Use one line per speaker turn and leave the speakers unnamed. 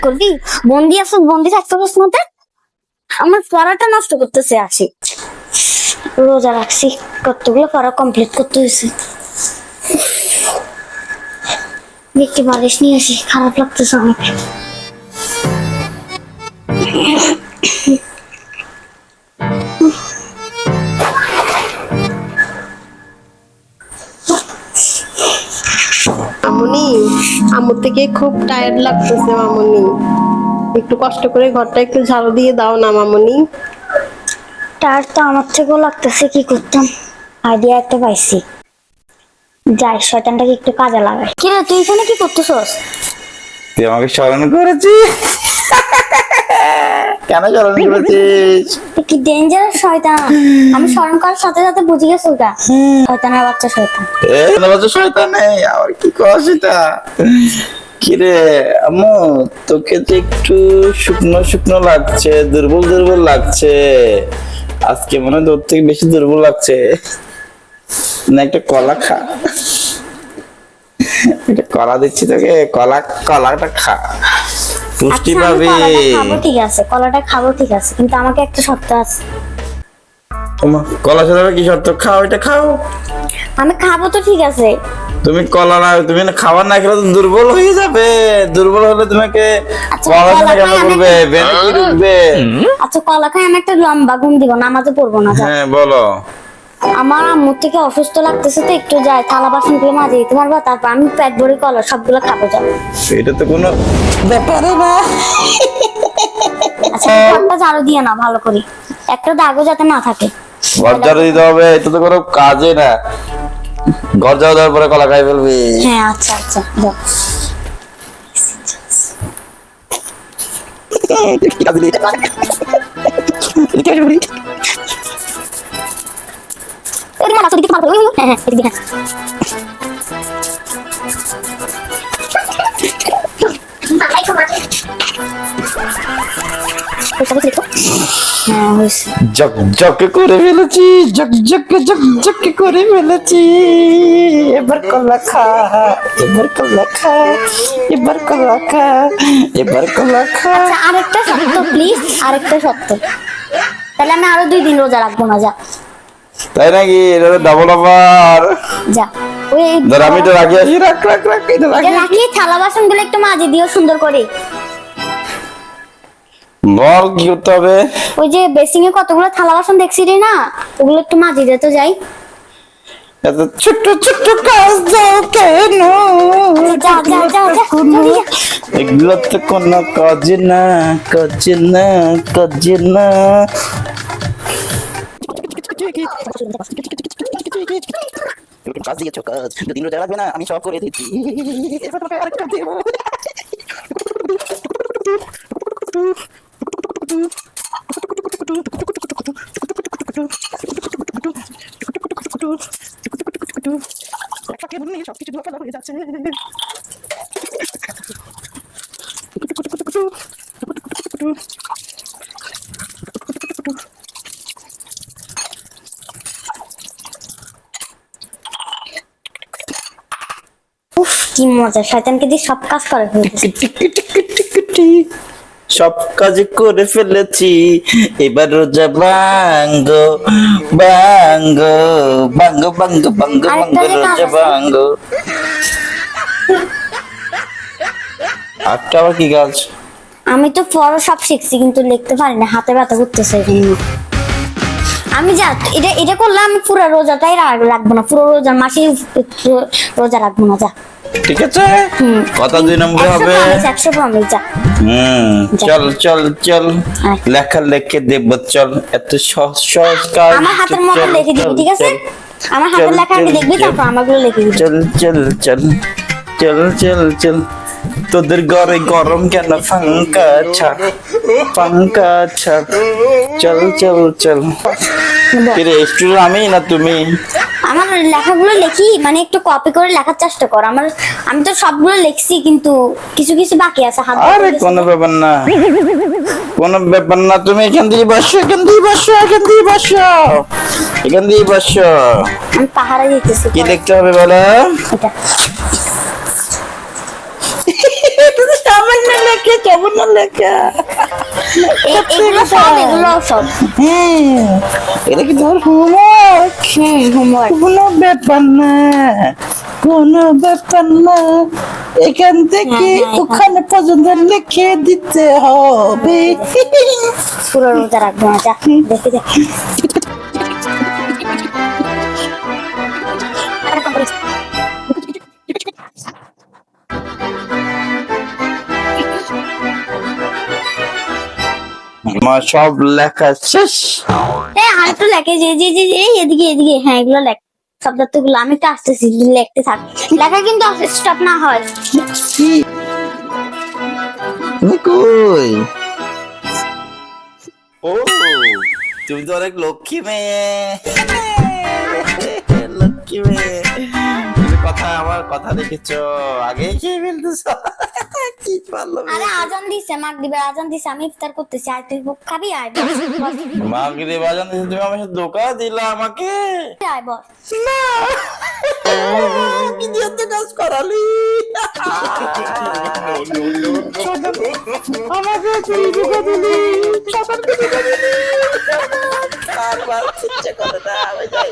করবি বন্দি আছো, বন্দি থাকতে পারছ না? আমার পড়াটা নষ্ট করতেছে। আসি রোজা রাখছি, কতগুলো পড়া কমপ্লিট করতে হয়েছে। একটি বালিশ নিয়ে আসি, খারাপ লাগতেছে অনেক।
মামুনি, আমার থেকে খুব টায়ার্ড লাগতেছে মামুনি, একটু কষ্ট করে ঘরটা একটু ঝাড়ু দিয়ে দাও না মামুনি।
টায়ার তো আমার থেকেও লাগতেছে, কি করতাম? আইডিয়া একটা পাইছি, যাই শয়তানটাকে একটু কাজে লাগাই। কিরে তুই এখানে কি করতেছস?
তুই আমাকে স্মরণ করেছিস? কেন স্মরণ করেছিস?
তুই কি ডেঞ্জারাস শয়তান! আমি স্মরণ করার সাথে সাথে বুঝে গেছি ওটা শয়তানের বাচ্চা শয়তান।
শয়তান নেই, আবার কি কস এটা? কিরে আম্মু, তোকে তো একটু শুকনো শুকনো লাগছে, দুর্বল দুর্বল লাগছে। আজকে মনে হয় তোর থেকে বেশি দুর্বল লাগছে। না একটা কলা খা, একটা কলা দিচ্ছি তোকে, কলাটা খা, পুষ্টি
আচ্ছা, আমি
পাবি।
কলাটা খাবো ঠিক আছে, কলাটা খাবো ঠিক আছে, কিন্তু আমাকে একটা শর্ত আছে।
কলা সাথে কি শর্ত? খাও, এটা খাও।
আমি খাবো তো ঠিক আছে।
তুমি কলা না, তুমি না খাবার না খেলে তো দুর্বল হয়ে যাবে। দুর্বল হলে তোমাকে
আচ্ছা,
পড়াশোনা
কলা
কেন
খাই
করবে? বেনে কি ঢুকবে?
আচ্ছা কলা খাই আমি একটা লম্বা ঘুম দিব, নামাজে পড়বো না। যা।
হ্যাঁ বলো।
আমার আম্মুর থেকে অসুস্থ লাগতেছে তো, একটু যাই থালা বাসন করে মাঝে দিতে পারবা? তারপর আমি পেট ভরে কলা সবগুলো খাবো। যাও।
এটা তো কোনো ব্যাপারে না।
আচ্ছা ঘরটা ঝাড়ু দিয়ে না ভালো করে, একটা দাগও যাতে না থাকে।
ঘর ঝাড়ু দিতে হবে, এটা তো কোনো কাজে না। ঘর ঝাড়ু দেওয়ার পরে কলা খাই ফেলবি?
হ্যাঁ আচ্ছা আচ্ছা যাও। এদিকে না, এদিকে ভালো করে। হ্যাঁ হ্যাঁ এদিকে হ্যাঁ। হ্যাঁ হয়েছে।
ঝকঝকে করে ফেলেছি, ঝকঝকে করে ফেলেছি। এবার কলা খা, এবার কলা খা, এবার কলা খা, এবার কলা খা।
আচ্ছা আরেকটা শর্ত প্লিজ, আরেকটা শর্ত। তাহলে আমি আরো 2 দিন রোজা রাখবো না। যা।
তাই নাকি? এটা ডাবল অফার।
যা। ওই
ধর আমি তো রাখি আসি, রাখ রাখ রাখ, এটা রাখি।
রাখি থালা বাসন গুলো একটু মাঝে দিও সুন্দর করে।
বল কি করতে হবে?
ওই যে বেসিং এ কতগুলো থালা বাসন দেখছি রে না, ওগুলো একটু মাঝে দিতে যাই।
এত ছোট ছোট কাজ দাও কেন?
যা যা যা যা জলদি যা।
এগুলো তো কোনো কাজ না, কাজ না, কাজ না। কাজ দিয়েছো, কাজ 2 দিন রোজা রাখবে না, আমি সব করে দিচ্ছি। এবার তোমাকে আরেকটা দেবো। সবকিছু ধোয়া হয়ে যাচ্ছে।
উফ কি মজা, শয়তানকে দিয়ে সব কাজ করে ফেলতেছি।
সব কাজ করে ফেলেছি, এবার রোজা ভাঙ্গো ভাঙ্গো ভাঙ্গো ভাঙ্গো ভাঙ্গো ভাঙ্গো, রোজা ভাঙ্গো। আটটা আবার কি কাজ?
আমি তো পড়া সব শিখছি কিন্তু লিখতে পারি না, হাতে ব্যথা করতেছে এই জন্য। আমি যা এটা এটা করলে আমি পুরো রোজাটাই রাখবো না, পুরো রোজার মাসে রোজা রাখবো না। যা।
ঠিক আছে, কথা 2 নম্বরে হবে।
100 প্রমিস। যা।
চল চল চল,
আয়।
লেখা লিখে দেব, চল। এত সহজ সহজ কাজ
আমার হাতের মতো লিখে দিবি ঠিক আছে? আমার হাতের লেখা আমি দেখবি, তারপর আমাগুলো লিখে দিবি।
চল চল চল চল চল চল। তোদের ঘরে গরম কেন? পাঙ্খা ছাড়, পাঙ্খা ছাড়। চল চল চল। কিরে স্টুডেন্ট আমি না তুমি?
আমার লেখাগুলো লিখি, মানে একটু কপি করে লেখার চেষ্টা কর। আমি তো সবগুলো লিখছি কিন্তু কিছু কিছু বাকি আছে। হাত
আরে কোনো ব্যাপার না, কোনো ব্যাপার না। তুমি এখান দিয়ে বসো, এখান দিয়ে বসো, এখান দিয়ে বসো, এখান দিয়ে বসো।
আমি পাহাড়ে দিতেছি।
কি লিখতে হবে বলো?
এটা
কেমন লেখা
এগুলো সব
হ্যাঁ এটা কি তোমার হোমওয়ার্ক?
হোমওয়ার্ক।
কোনো ব্যাপার না, কোনো ব্যাপার না, এখান থেকে
হ্যাঁ,
ওখানে পর্যন্ত লিখে দিতে হবে।
পুরো রোজা রাখবো না, যা দেখে যা।
আমার সব লেখা শেষ।
হ্যাঁ আর একটু লেখে, যে যে যে যে এদিকে এদিকে, হ্যাঁ এগুলো লেখ, শব্দার্থ গুলো আমি একটু আসতেছি, লিখতে থাক, লেখা কিন্তু স্টপ না হয়।
কি? তুমি কই? ও তুমি তো অনেক লক্ষ্মী মেয়ে, লক্ষ্মী মেয়ে। তুমি আমার কথা দেখেছো, আগে খেয়ে ফেলতেছ। কি পারলো?
আরে আজান দিছে, মাগরিবের আজান দিছে, আমি ইফতার করতেছি, আয় তুই খাবি, আয়
মাগরিব আজান দিছে, তুমি আমার সাথে ধোঁকা দিলা আমাকে।
আয় বস।
না কি দিয়ে কাজ করালি? আমাকে তুই ধোঁকা দিলি, সবারকে ধোঁকা দিলি। আর বাচ্চা করে না, আমি যাই।